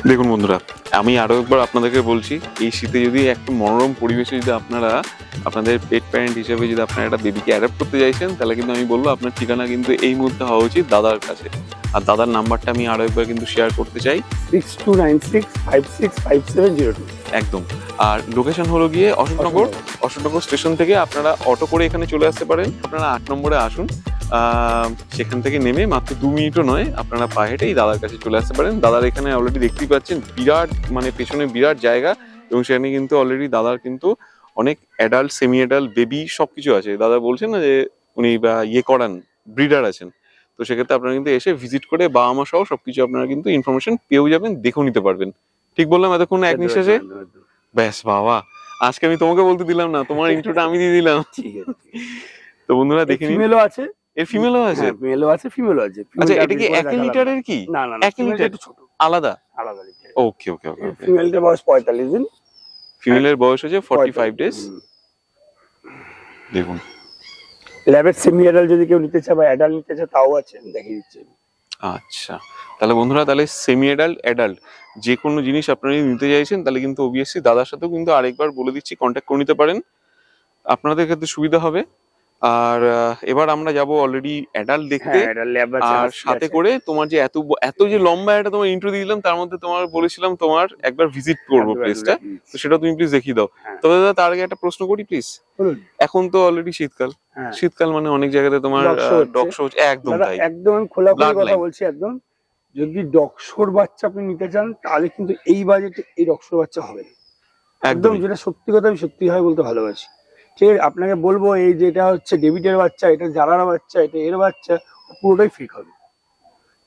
দেখুন বন্ধুরা, আমি আরো একবার আপনাদেরকে বলছি, এই শীতে যদি একটা মনোরম পরিবেশে যদি আপনারা আপনাদের পেট প্যারেন্ট হিসেবে যদি আপনারা একটা বেবিকে অ্যাডাপ্ট করতে চাইছেন, তাহলে কিন্তু আমি বলবো আপনার ঠিকানা কিন্তু এই মুহূর্তে হওয়া উচিত দাদার কাছে। আর দাদার নাম্বারটা আমি আরো একবার কিন্তু শেয়ার করতে চাই, 6296565702। একদম। আর লোকেশন হলো গিয়ে অশোকনগর। অশোকনগর স্টেশন থেকে আপনারা অটো করে এখানে চলে আসতে পারেন। আপনারা 8 নম্বরে আসুন, সেখান থেকে নেমে মাত্র 2 মিনিটও নয়, আপনারা পায়ে হেঁটেই দাদার কাছে চলে আসতে পারেন। দাদার এখানে অলরেডি দেখতেই পাচ্ছেন বিরাট, মানে পেছনে বিরাট জায়গা, এবং সেখানে কিন্তু অলরেডি দাদার কিন্তু অনেক অ্যাডাল্ট, সেমি অ্যাডাল্ট, বেবি সবকিছু আছে। দাদা বলছেন না যে উনি করান, ব্রিডার আছেন। তো সেক্ষেত্রে আপনারা কিন্তু এসে ভিজিট করে বাবা মা সহ সবকিছু আপনারা কিন্তু ইনফরমেশন পেয়েও যাবেন, দেখেও নিতে পারবেন। ঠিক বললাম এতক্ষণ এক নিঃশ্বাসে? ব্যাস বাবা, আজকে আমি তোমাকে বলতে দিলাম না, তোমার ইন্ট্রোটা আমি দিয়ে দিলাম। ঠিক আছে। তো বন্ধুরা দেখে নিন, ফিমেলও আছে, এর ফিমেলও আছে, মেলও আছে, ফিমেলও আছে। আচ্ছা, এটা কি 1 লিটারের কি? না না না, 1 লিটার একটু ছোট, আলাদা আলাদা লিটার। ওকে ওকে ওকে। ফিমেলটার বয়স 45 দিন, ফিমেলের বয়স হচ্ছে 45 ডেজ। দেখুন, ল্যাবের সেমি অ্যাডাল্ট যদি কেউ নিতে চায় বা অ্যাডাল্ট নিতে চায় তাও আছে, দেখিয়ে দিচ্ছি। আচ্ছা, তাহলে বন্ধুরা, তাহলে সেমি অ্যাডাল্ট, অ্যাডাল্ট যে কোনো জিনিস আপনারা যদি নিতে চাইছেন, তাহলে কিন্তু অবভিয়াসলি দাদার সাথেও কিন্তু আরেকবার বলে দিচ্ছি কন্ট্যাক্ট করে নিতে পারেন, আপনাদের ক্ষেত্রে সুবিধা হবে। আর এবার আমরা যাব অলরেডি অ্যাডাল্ট দেখতে। আর সাথে করে তোমার যে এত যে লম্বা একটা তোমার ইন্ট্রো দিয়ে দিলাম, তার মধ্যে তোমার বলেছিলাম তোমার একবার ভিজিট করবো প্লেসটা, তো সেটা তুমি প্লিজ দেখিয়ে দাও। তবে দাদা তার আগে একটা প্রশ্ন করি প্লিজ, এখন তো অলরেডি শীতকাল, শীতকাল মানে অনেক জায়গাতে তোমার ডগশো হচ্ছে, একদম তাই, একদম খোলাখুলি কথা বলছি একদম। যদি ডগশোর বাচ্চা আপনি নিতে চান, তাহলে কিন্তু এই বাজেটে এই ডগশোর বাচ্চা হবে না একদম, যেটা সত্যি কথা, আমি সত্যি হয় বলতে ভালোবাসি। ঠিক আছে, আপনাকে বলবো এই যে এটা হচ্ছে ডেভিডের বাচ্চা, এটা জারার বাচ্চা, এটা এর বাচ্চা, পুরোটাই ফেক হবে।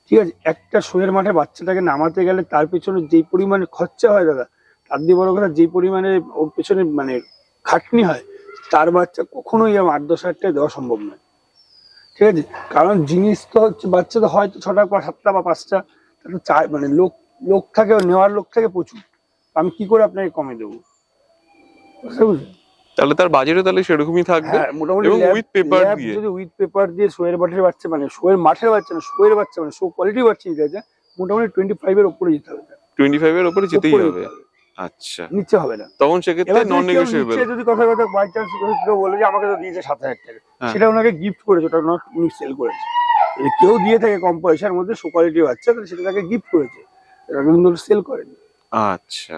ঠিক আছে, একটা শোয়ের মাঠে বাচ্চাটাকে নামাতে গেলে তার পেছনে যেই পরিমাণে খরচা হয় দাদা, তার দিয়ে বড় কথা যেই পরিমাণে ওর পেছনে মানে খাটনি হয়, তার বাচ্চা কখনোই 8-10 হাজার টাকা দেওয়া সম্ভব নয়। ঠিক আছে, কারণ জিনিস তো হচ্ছে বাচ্চা তো হয়তো 6টা বা 7টা বা 5টা, মানে লোক থাকে, নেওয়ার লোক থাকে প্রচুর, আমি কি করে আপনাকে কমে দেবো, বুঝতে বুঝলেন? তাহলে তার বাজেটও তাহলে সেরকমই থাকবে। হ্যাঁ মোটামুটি এবং উইথ পেপার ল্যাব দিয়ে, যদি উইথ পেপার দিয়ে শোয়ের বাটের বাচ্চা মানে শোয়ের মাঠের বাচ্চা না শোয়ের বাচ্চা মানে শো কোয়ালিটি বাচ্চা নিতে আছে মোটামুটি 25 এর উপরে যেতে হবে, 25 এর উপরে যেতেই উপরে হবে। যেতে হবে, আচ্ছা, নিচে হবে না। তখন সেক্ষেত্রে এবার নন যদি কেউ নেগোশিয়েবল। নিচে যদি কথা বাই চান্স কেউ বলে যে আমাকে তো দিয়েছে 7,000 টাকা, হ্যাঁ। সেটা ওনাকে গিফট করেছে, ওটা ওনার উনি সেল করেছে। যদি কেউ দিয়ে থাকে কম পয়সার মধ্যে শো কোয়ালিটি বাচ্চা তাহলে সেটা তাকে গিফট করেছে, এটা কিন্তু সেল করেনি। আচ্ছা,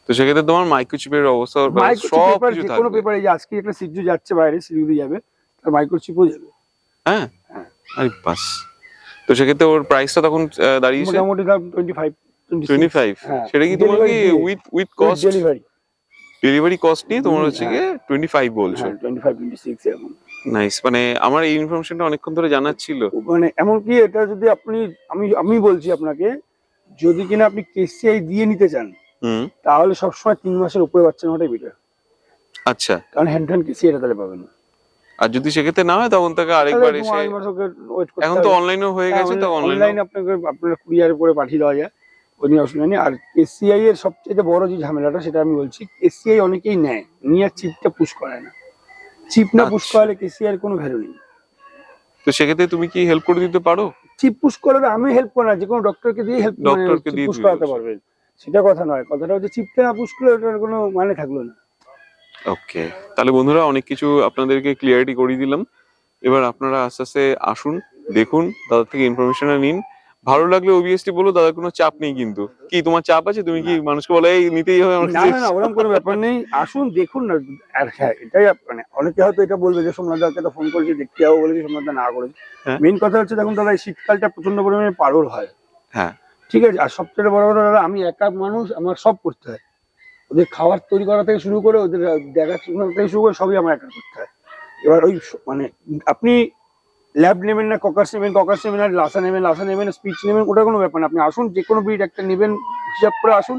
তো সেক্ষেত্রে তোমার মাইক্রোচিপের অবস্থা সব পেপার কিছু যে কোনো থাকবে। পেপারে যে আজকে একটা সিজু যাচ্ছে বাইরে শিলিগুড়ি যাবে তার মাইক্রোচিপও যাবে। হ্যাঁ, হ্যাঁ। আরে বাস, তো সেক্ষেত্রে ওর প্রাইসটা তখন দাঁড়িয়েছে মোটামুটি দাম 25 25। সেটা কি তোমার কি with cost, delivery delivery cost নিয়ে তোমার হচ্ছে গিয়ে 25 বলছো? হ্যাঁ 25-26 এরকম। নাইস, মানে আমার এই ইনফরমেশনটা অনেকক্ষণ ধরে জানার ছিল। মানে এমনকি এটা যদি আপনি আমি বলছি আপনাকে, যদি কিনা আপনি কেসিআই দিয়ে নিতে চান হুম, তাহলে সবসময় 3 মাসের উপরে বাচ্চা নেওয়াটাই বেটার, আচ্ছা। কারণ হ্যান্ড হ্যান্ড কেসিআই তাহলে পাবেন না। আর যদি সেক্ষেত্রে না হয় তখন তাকে আরেকবার এসে, এখন তো অনলাইনও হয়ে গেছে, তো অনলাইনে আপনাকে আপনার কুরিয়ার করে পাঠিয়ে দেওয়া যায়, ওই নিয়ে অসুবিধা নেই। আর কেসিআই এর সবচেয়ে বড় যে ঝামেলাটা সেটা আমি বলছি, কেসিআই অনেকেই নেয় নিয়ে চিপটা পুশ করায় না, চিপ না পুশ আচ্ছা। করালে কেসিআই এর কোনো ভ্যালু নেই। তো সেক্ষেত্রে তুমি কি হেল্প করে দিতে পারো? চিপ পুশ করাবে আমি হেল্প করি না, যে কোনো ডক্টরকে দিয়ে হেল্প ডক্টরকে দিয়ে পুশ তুমি করাতে বলছো। পারবেন, সেটা কথা নয়। কথাটা হচ্ছে চিপটা না পুশ করলে ওটার কোনো মানে থাকলো না। ওকে, তাহলে বন্ধুরা অনেক কিছু আপনাদেরকে ক্লিয়ারিটি করিয়ে দিলাম। এবার আপনারা আস্তে আস্তে আসুন, দেখুন, দাদার থেকে ইনফরমেশনটা নিন। ভালো লাগলে অবভিয়াসলি বলো, দাদার কোনো চাপ নেই কিন্তু। কি তোমার চাপ আছে? তুমি কি মানুষকে বলে এই নিতেই হবে আমার না কাছে? না না ওরকম কোনো ব্যাপার নেই, আসুন দেখুন না। আর হ্যাঁ এটাই মানে অনেকে হয়তো এটা বলবে যে সোমনাথ দাকে তো ফোন করেছি দেখতে যাবো বলেছি, সোমনাথ দা না করেছে। হ্যাঁ। মেইন কথা হচ্ছে দেখুন দাদা, এই শীতকালটা প্রচন্ড পরিমাণে পারোর হয়, হ্যাঁ, ঠিক আছে। আর সবচেয়ে বড় কথা দাদা, আমি একা মানুষ, আমার সব করতে হয়, ওদের খাবার তৈরি করা থেকে শুরু করে ওদের দেখাশোনা থেকে শুরু করে সবই আমার একা করতে হয়। এবার ওই মানে আপনি ল্যাব নেবেন না ককার্স নেবেন আর লাসা নেবেন স্পিচ নেবেন, ওটা কোনো ব্যাপার না। আপনি আসুন, যে কোনো ব্রিড একটা নেবেন হিসাব করে আসুন,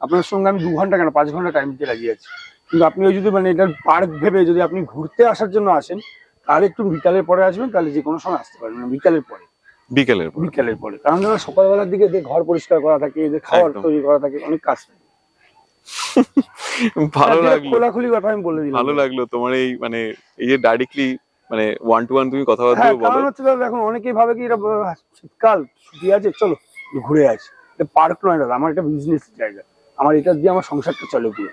আপনার সঙ্গে আমি 2 ঘন্টা কেন 5 ঘন্টা টাইম দিতে রাজি আছি। কিন্তু আপনি ওই যদি মানে এটার পার্ক ভেবে যদি আপনি ঘুরতে আসার জন্য আসেন, তাহলে একটু বিকালের পরে আসবেন, তাহলে যে কোনো সময় আসতে পারবেন। বিকালের পরে কারণ ধরো সকালবেলার দিকে এদের ঘর পরিষ্কার করা থাকে, এদের খাবার একদম। তৈরি করা থাকে, অনেক কাজ থাকে। ভালো যেটা লাগলো, খোলাখুলি কথা আমি বলে দিলাম। ভালো লাগলো তোমার এই মানে এই যে ডাইরেক্টলি মানে 1 to 1 তুমি কথাবার্তা হ্যাঁ, বলো। কারণ হচ্ছে দাদা এখন অনেকেই ভাবে কি এটা শীতকাল ছুটি আছে চলো একটু ঘুরে আসি, এটা পার্ক নয় দাদা, আমার একটা বিজনেস জায়গা, আমার এটা দিয়ে আমার সংসারটা চলে পুরো,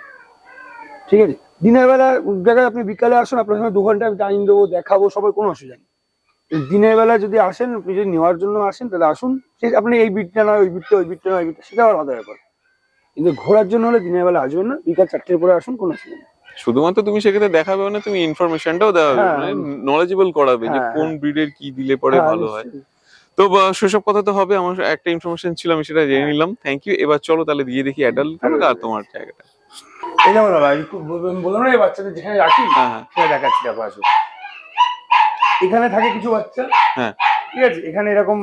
ঠিক আছে। দিনের বেলা জায়গায় আপনি বিকালে আসুন, আপনার সঙ্গে 2 ঘন্টা টাইম দেবো, দেখাবো, সবাই কোনো অসুবিধা নেই। দিনের বেলা যদি আসেন, আপনি যদি নেওয়ার জন্য আসেন তাহলে আসুন, ঠিক আপনি এই বিটটা নয় ওই বিটটা, ওই বিটটা নয় ওই বিটটা, সেটা আবার আলাদা ব্যাপার। কিন্তু ঘোরার জন্য হলে দিনের বেলা আসবেন না, বিকাল 4টের পরে আসুন, কোনো অসুবিধা নেই। শুধুমাত্র তুমি সেক্ষেত্রে দেখাবে না, তুমি ইনফরমেশনটাও দেওয়া হবে, হ্যাঁ। মানে নলেজেবল করাবে যে হ্যাঁ, কোন ব্রিডের কি দিলে পরে হ্যাঁ, ভালো হয়। নিশ্চয়ই। তো সেসব কথা তো হবে, আমার একটা ইনফরমেশন ছিল আমি সেটা জেনে নিলাম, থ্যাংক ইউ। এবার চলো তাহলে দিয়ে দেখি অ্যাডাল্ট আর তোমার জায়গাটা। এই যেমন দাদা একটু বললাম না, এই বাচ্চাদের যেখানে রাখি হ্যাঁ, হ্যাঁ, সেটা দেখাচ্ছি, দেখো আসুন। এখানে থাকে কিছু বাচ্চা, হ্যাঁ, ঠিক আছে। এখানে এরকম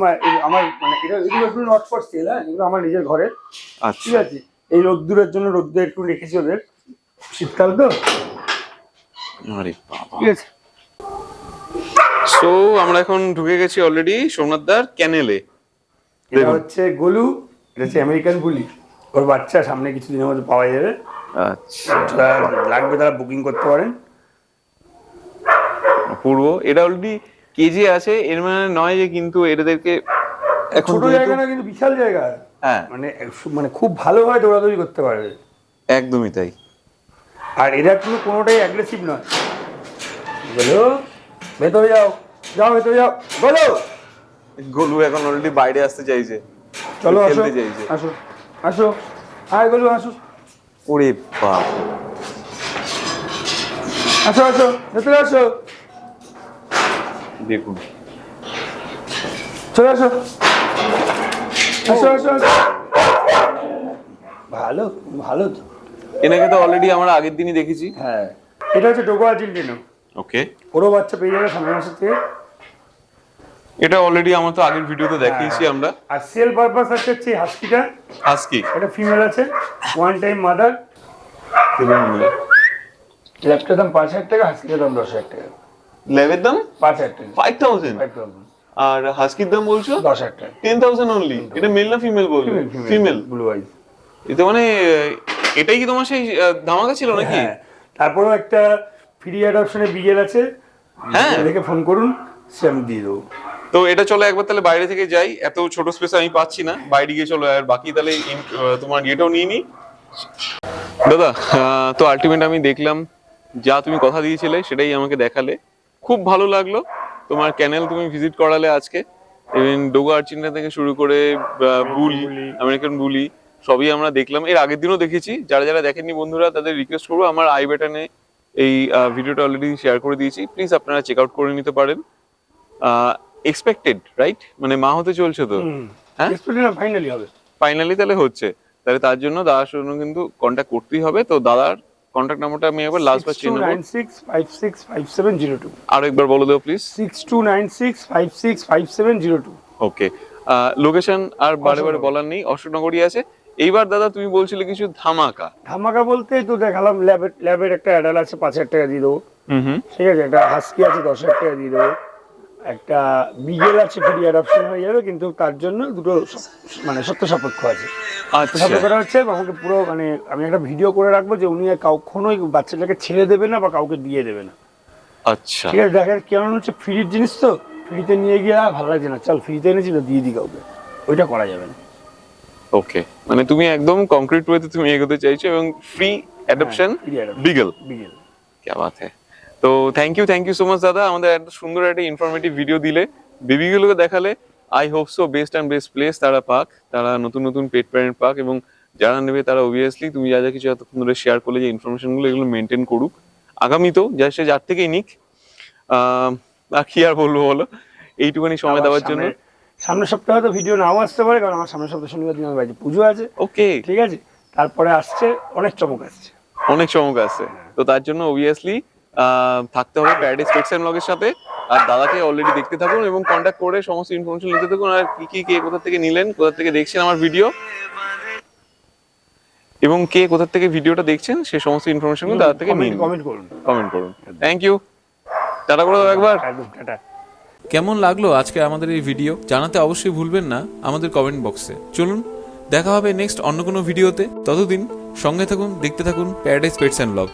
আমার মানে এগুলো একটু নট ফর সেল, হ্যাঁ, এগুলো আমার নিজের ঘরের, ঠিক আচ্ছা, আছে। এই রোদ্দুরের জন্য রোদ্দুরে একটু রেখেছি ওদের, শীতকাল তো, আরে বাবা। ঠিক আছে। সো আমরা এখন ঢুকে গেছি অলরেডি সোমনাথদার ক্যানেলে। এটা হচ্ছে গোলু, এটা হচ্ছে আমেরিকান বুলি, ওর বাচ্চা সামনে কিছুদিনের মধ্যে পাওয়া যাবে। আচ্ছা, যারা লাগবে তারা বুকিং করতে পারেন। পূর্ব এটা অলরেডি কেজি আছে, এর মানে নয় যে কিন্তু এদেরকে এখন ছোট জায়গা না, কিন্তু বিশাল জায়গা, হ্যাঁ, মানে খুব ভালোভাবে দৌড়াদৌড়ি করতে পারবে, একদমই তাই। আর এরা কিন্তু কোনোটাই অ্যাগ্রেসিভ নয়। বলো ভেতরে যাও, যাও ভেতরে যাও, বলো। গোলু এখন অলরেডি বাইরে আসতে চাইছে, চলো আসো, খেলতে চাইছে। আসো আসো, আয় বলো আসো, ওরে বাপ, আসো আসো, ভেতরে আসো, দেখুন চলে আসো, আসো আসো আসো। ভালো ভালো তো। এনাকে তো অলরেডি আমরা আগের দিনই দেখেছি। হ্যাঁ, এটা হচ্ছে ডোগো আর্জেন্টিনো, ওকে, ওরও বাচ্চা পেয়ে যাবে সামনের মাসের থেকে। এটা অলরেডি আমরা তো আগের ভিডিওতে দেখিয়েছি আমরা। আর সেল পারপাস হচ্ছে হাস্কিটা, হাস্কি এটা ফিমেল আছে, ওয়ান টাইম মাদার। ল্যাপটার দাম 5,000 টাকা, হাস্কিটার দাম 10,000 টাকা। ল্যাবের দাম 5,000 টাকা, 5000, 5,000, আর হাস্কির দাম বলছো 10,000 টাকা। 10,000 অনলি। এটা মেল না ফিমেল বলবো? ফিমেল। Blue eyes. এটা মানে এটাই কি তোমার সেই ধামাকা ছিল নাকি? হ্যাঁ, তারপরেও একটা ফ্রি অ্যাডপশনে বিগেল আছে, হ্যাঁ দেখে ফোন করুন, সে আমি দিয়ে দেবো। তো এটা চলো একবার তাহলে বাইরে থেকে যাই, এত ছোট স্পেস আমি পাচ্ছি না, বাইরে গিয়ে চলো আর বাকি তাহলে তোমার ইয়েটাও নিয়ে নি। দাদা তো আলটিমেট আমি দেখলাম যা তুমি কথা দিয়েছিলে সেটাই আমাকে দেখালে, খুব ভালো লাগলো। তোমার ক্যানেল তুমি ভিজিট করালে আজকে, ইভেন ডোগো আর্চিনটা থেকে শুরু করে বুলি, আমেরিকান বুলি সবই আমরা দেখলাম। এর আগের দিনও দেখেছি, যারা যারা দেখেননি বন্ধুরা তাদের রিকোয়েস্ট করবো, আমার আই বাটনে এই ভিডিওটা অলরেডি শেয়ার করে দিয়েছি, প্লিজ আপনারা চেক আউট করে নিতে পারেন। এক্সপেক্টেড রাইট, মানে মা হতে চলছে তো, হ্যাঁ ফাইনালি হবে, ফাইনালি তাহলে হচ্ছে, তাহলে তার জন্য দাদার সঙ্গে কিন্তু কন্ট্যাক্ট করতেই হবে। তো দাদার কন্ট্যাক্ট নাম্বারটা আমি একবার লাস্ট বার চেয়ে নেব। 6296565702। আরো একবার বলে দাও প্লিজ। 6296565702। ওকে, লোকেশন আর বারে বারে বলার নেই, অশোকনগরই আছে। এইবার দাদা তুমি বলছিলে কিছু ধামাকা বলতে তো দেখালাম, ল্যাবের একটা অ্যাডাল আছে 5000 টাকা দিয়ে দেবো, ঠিক আছে, একটা হাস্কি আছে 10000 টাকা দিয়ে দেবো, একটা বিগেল আছে ফ্রি অ্যাডপশন হয়ে যাবে, কিন্তু তার জন্য দুটো মানে সত্য সাপেক্ষ আছে। সাপেক্ষটা হচ্ছে আমাকে পুরো মানে আমি একটা ভিডিও করে রাখবো যে উনি কখনোই বাচ্চাটাকে ছেড়ে দেবে না বা কাউকে দিয়ে দেবে না। আচ্ছা ঠিক আছে, দেখেন কেমন হচ্ছে ফ্রির জিনিস তো, ফ্রিতে নিয়ে গিয়ে ভালো লাগছে না, চল ফ্রিতে এনেছি তো দিয়ে দিই কাউকে, ওইটা করা যাবে না। ওকে, মানে তুমি একদম কংক্রিট ওয়েতে তুমি এগোতে চাইছো এবং ফ্রি অ্যাডপশন বিগেল। কি বাত হ্যায়। তো থ্যাংক ইউ সো মাচ দাদা, আমাদের এত সুন্দর একটা ইনফরমেটিভ ভিডিও দিলে, বেবিগুলোকে দেখালে। I hope so best and best place তারা পাক, তারা নতুন নতুন পেট প্যারেন্ট পাক, এবং যারা নেবে তারা অবভিয়াসলি তুমি যা যা কিছু এতক্ষণ ধরে শেয়ার করলে যে ইনফরমেশনগুলো, এগুলো মেনটেন করুক আগামীতেও, যা সে যার থেকেই নিক। আর কি আর বলবো বলো, এইটুখানি সময় দেওয়ার জন্য। সামনের সপ্তাহে তো ভিডিও নাও আসতে পারে, কারণ আমার সামনের সপ্তাহে শনিবার দিন আমার বাড়িতে পুজো আছে। ওকে, ঠিক আছে, তারপরে আসছে অনেক চমক আসছে, অনেক চমক আছে। তো তার জন্য অবভিয়াসলি থাকতে হবে প্যারাডাইস পেটস এন্ড ব্লগের সাথে। আর দাদাকে অলরেডি দেখতে থাকুন এবং কন্ট্যাক্ট করে সমস্ত ইনফরমেশন নিতে থাকুন, আর কি কে কোথা থেকে নিলেন, কোথা থেকে দেখছেন আমার ভিডিও, এবং কে কোথা থেকে ভিডিওটা দেখছেন সে সমস্ত ইনফরমেশন দাদা থেকে নিন, কমেন্ট করুন। থ্যাংক ইউ, টাটা করে দাও একবার। টাটা। কেমন লাগলো আজকে আমাদের এই ভিডিও জানাতে অবশ্যই ভুলবেন না আমাদের কমেন্ট বক্সে। চলুন দেখা হবে নেক্সট অন্য কোনো ভিডিওতে, ততদিন সঙ্গে থাকুন, দেখতে থাকুন প্যারাডাইস পেটস এন্ড ব্লগ।